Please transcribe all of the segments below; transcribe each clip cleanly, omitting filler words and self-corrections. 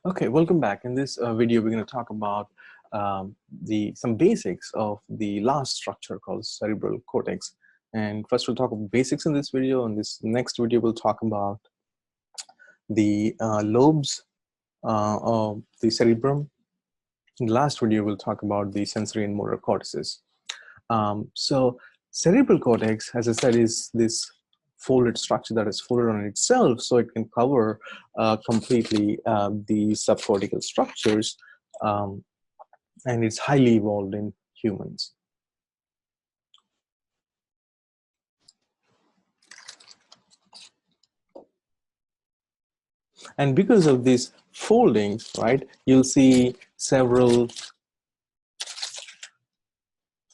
Okay, welcome back. In this video, we're going to talk about some basics of the last structure called cerebral cortex. And first, we'll talk about basics in this video. In this next video, we'll talk about the lobes of the cerebrum. In the last video, we'll talk about the sensory and motor cortices. So cerebral cortex, as I said, is this folded structure that is folded on itself, so it can cover completely the subcortical structures, and it's highly evolved in humans. And because of these foldings, right, you'll see several,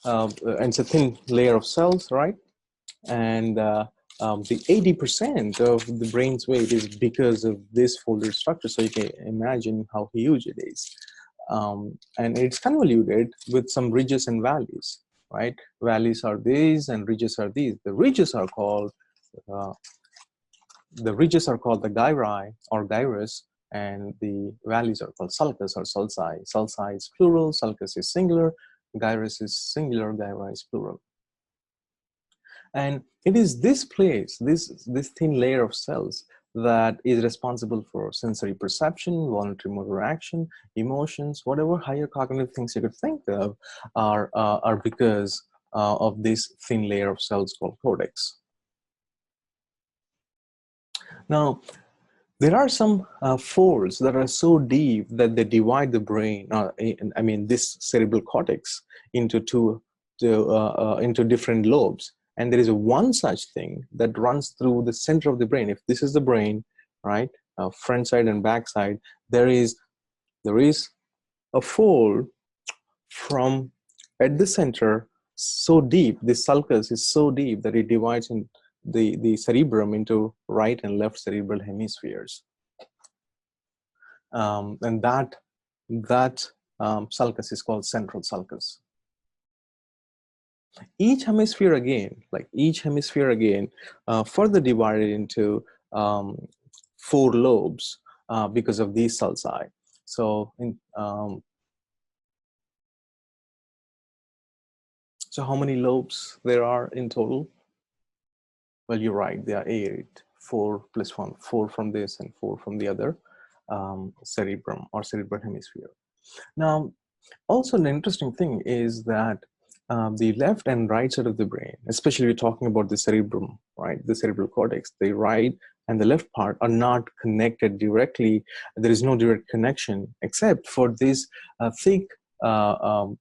and it's a thin layer of cells, right? And the 80% of the brain's weight is because of this folded structure. So you can imagine how huge it is. And it's convoluted with some ridges and valleys, right? Valleys are these and ridges are these. The ridges are called the gyri or gyrus, and the valleys are called sulcus or sulci. Sulci is plural, sulcus is singular, gyrus is singular, gyri is plural. And it is this place, this thin layer of cells, that is responsible for sensory perception, voluntary motor action, emotions, whatever higher cognitive things you could think of are because of this thin layer of cells called cortex. Now, there are some folds that are so deep that they divide the brain, I mean this cerebral cortex, into different lobes. And there is one such thing that runs through the center of the brain. If this is the brain, right, front side and back side, there is a fold from at the center so deep. The sulcus is so deep that it divides in the cerebrum into right and left cerebral hemispheres. And that sulcus is called central sulcus. Each hemisphere again, further divided into 4 lobes because of these sulci. So, so how many lobes there are in total? Well, you're right, there are 8. 4 plus 1, 4 from this and 4 from the other cerebrum or cerebral hemisphere. Now, also an interesting thing is that the left and right side of the brain, especially we're talking about the cerebrum, right, the cerebral cortex, the right and the left part are not connected directly. There is no direct connection except for this thick bundle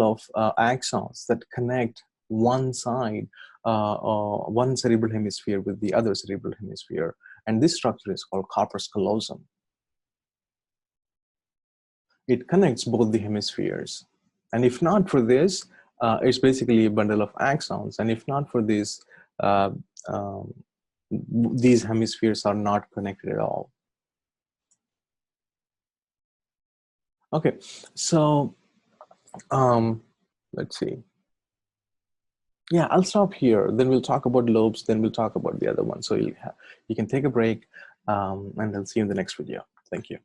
of axons that connect one side, one cerebral hemisphere with the other cerebral hemisphere. And this structure is called corpus callosum. It connects both the hemispheres. And if not for this, it's basically a bundle of axons. And if not for this, these hemispheres are not connected at all. Okay, so let's see. Yeah, I'll stop here. Then we'll talk about lobes. Then we'll talk about the other one. So you can take a break, and I'll see you in the next video. Thank you.